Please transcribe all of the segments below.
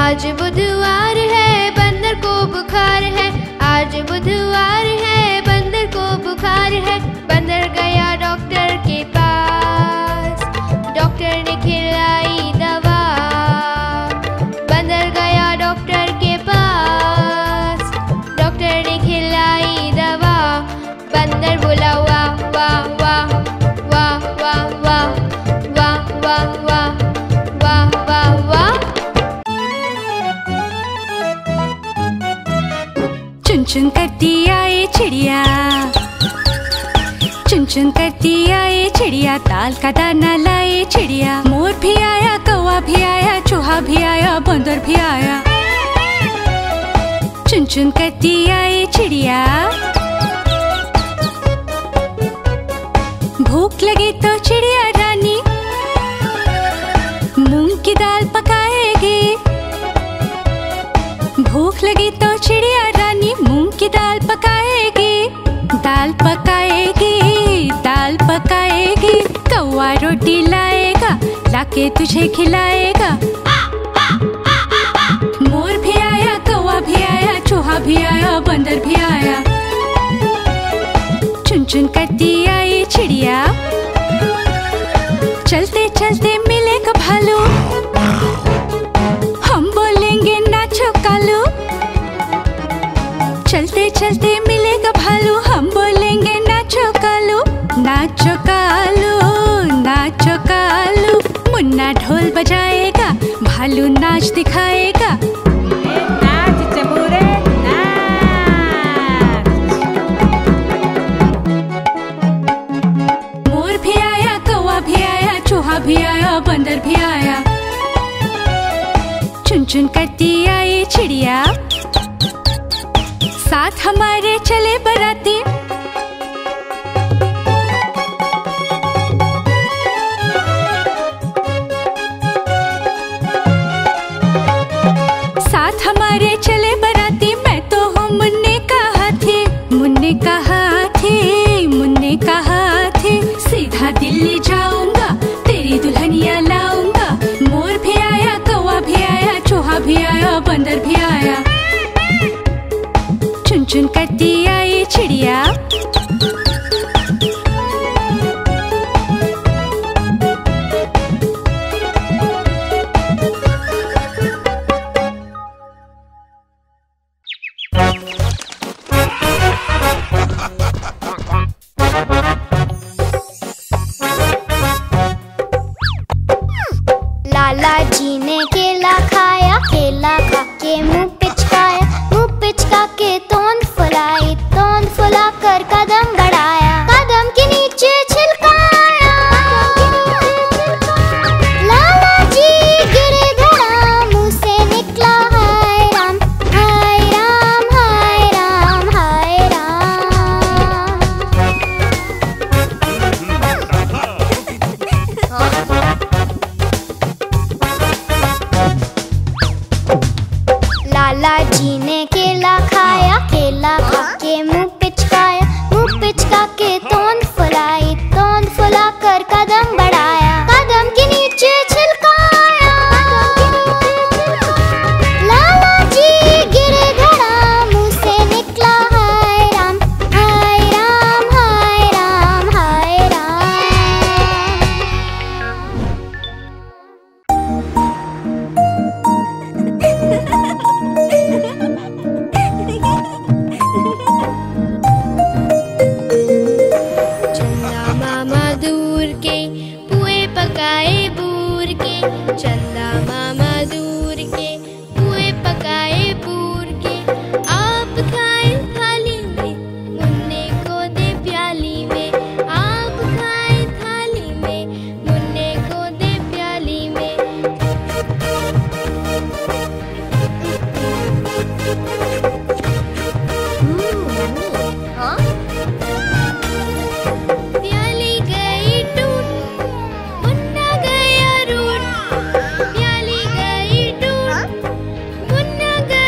आज बुधवार है, बंदर को बुखार है। आज बुधवार है, बंदर को बुखार है। बंदर गया डॉक्टर के पास, डॉक्टर ने खिलाई दवा। बंदर गया डॉक्टर के पास, डॉक्टर ने खिलाई दवा। बंदर बोला वाह वाह वाह वाह वाह वाह वाह वाह वाह वाह वाह वाह। चुन चुन करती आए चिड़िया, चुन चुन करती आए चिड़िया, दाल का दाना लाए चिड़िया। मोर भी आया, कौवा भी आया, चूहा भी आया, बंदर भी आया। चुन चुन करती आए चिड़िया। भूख लगी तो चिड़िया रानी मूंग की दाल पकाएगी। भूख लगी तो चिड़िया रानी मूंग की दाल पकाएगी। दाल पकाएगी, दाल पकाएगी। कौवा रोटी लाएगा, लाके तुझे खिलाएगा। मोर भी आया, कौवा भी आया, चूहा भी आया, बंदर भी आया। चुन चुन करती आई चिड़िया। चलते चलते मिलेगा भालू, हम बोलेंगे नाचो कालू। चलते चलते मिलेगा भालू, हम बोलेंगे नाचो कालू। नाचो कालू, नाचो कालू। मुन्ना ढोल बजाएगा, भालू नाच दिखाएगा। नाच चबूरे नाच। मोर भी आया, कौवा भी आया, चूहा भी आया, बंदर भी आया। चुन चुन करती आई चिड़िया। साथ हमारे चले बराती, साथ हमारे चले बराती। मैं तो हूँ मुन्ने का हाथी, मुन्ने का हाथी, मुन्ने का हाथी। सीधा दिल्ली जाऊंगा, तेरी दुल्हनिया लाऊंगा। मोर भी आया, कौवा भी आया, चूहा भी आया, बंदर भी आया। चुन चुन करती आई चिड़िया। लाला जी ने केला खाया, केला खा के मुंह पिचकाया। मुंह पिचका के तोंद फुलाई, तोंद फुला कर कदम बढ़ाया। कदम के नीचे छिलकाया, लाला जी गिरे धड़ा। मुंह से निकला हाय राम, हाय राम, हाय राम, हाय राम। लाला जी ने केला खाया, केला खा के मुंह पिचकाया। मुंह पिचका के तोंद फुलाई, तोंद फुला कर कदम बढ़ाया। कदम के नीचे छिलकाया, लाला जी गिरे धड़ा। मुंह से निकला हाय राम, हाय राम, हाय राम, हाय राम। चंदा मामा दूर के पुए पकाए बूर के। चंदा मामा दूर के पुए पकाए बूर के। आप खाए थाली में, मुन्ने को दे प्याली में। आप खाए थाली में, मुन्ने को दे प्याली में। प्याली गई टूट, मुन्ना गया रूठ। प्याली गई टूट, मुन्ना गया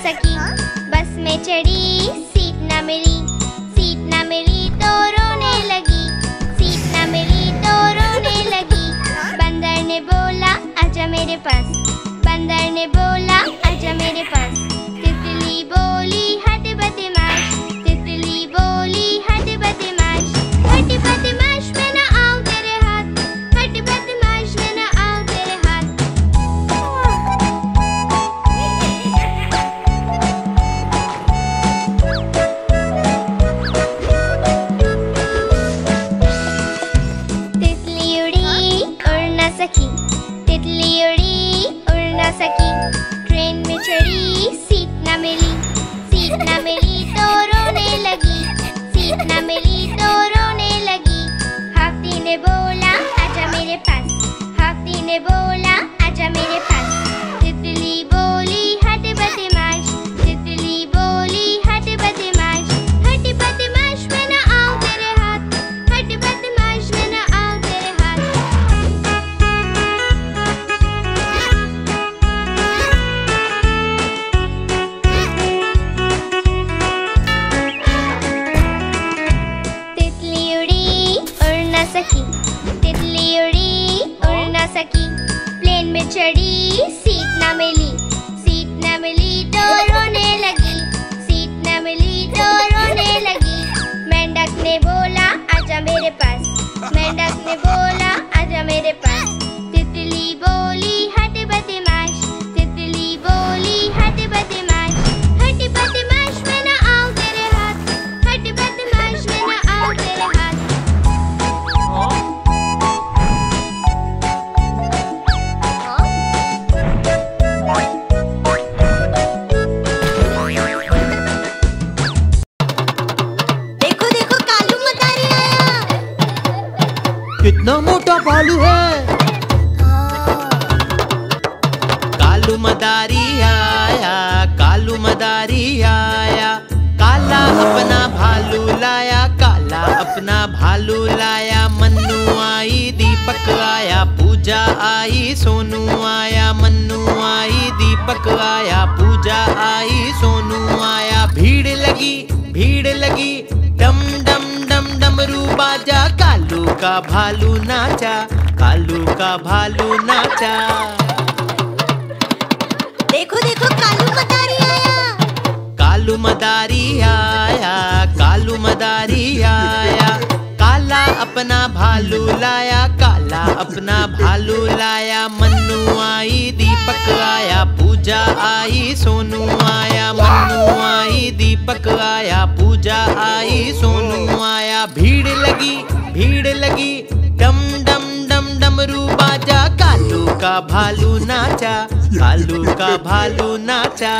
सकी। बस में चढ़ी सीट न मिली, सीट न मिली तो रोने लगी, सीट न मिली तो रोने लगी। बंदर ने बोला आजा मेरे पास, बंदर ने बोला आजा मेरे पास। तितली बोली हट बदमाश, तितली बोली हट बदमाश, हट बदमाश मैं न आऊं तेरे हाथ, हट बदमाश मैं न आऊं तेरे हाथ। तितली उड़ी उड़ न सकी, तितली उड़ी उड़ न सकी। ट्रेन में चढ़ी सीट न मिली, सीट न मिली तो रोने लगी, सीट न मिली तो रोने लगी। हाथी ने बोला आजा मेरे पास, हाथी ने बोला आजा मेरे पास। तितली बोली हट बदमाश, तितली बोली हट बदमाश, हट बदमाश मैं न आऊं तेरे हाथ, हट बदमाश मैं न आऊं तेरे हाथ। तितली उड़ी उड़ न सकी, तितली उड़ी उड़ न सकी। प्लेन में चढ़ी सीट न मिली, सीट न मिली तो रोने लगी, सीट न मिली तो रोने लगी। मेंढक ने बोला आजा मेरे पास, मेंढक ने बोला आजा मेरे पास। तितली बोली हट बदमाश, तितली बोली हट बदमाश, हट बदमाश मैं न आऊं तेरे हाथ, हट बदमाश मैं न आऊं तेरे हाथ। देखो देखो कालू मदारी आया। कितना मोटा भालू है। कालू मदारी आया, कालू मदारी आया। काला अपना भालू लाया, काला अपना भालू लाया। मन्नू आई दीपक आया, पूजा आई सोनू आया। मन्नू आई दीपक आया, पूजा आई सोनू आया। भीड़ लगी, भीड़ लगी, डम डम डम डमरू बाजा। कालू का भालू नाचा, कालू का भालू नाचा। देखो देखो कालू मदारी आया। कालू मदारी आया, कालू मदारी आया। काला अपना भालू लाया, काला अपना भालू लाया। मन्नू आई दीपक आया, पूजा आई सोनू आया। मन्नू आई दीपक आया, पूजा आई सोनू आया। भीड़ लगी, भीड़ लगी, डम डम डम डमरू बाजा। कालू का भालू नाचा, कालू का भालू नाचा।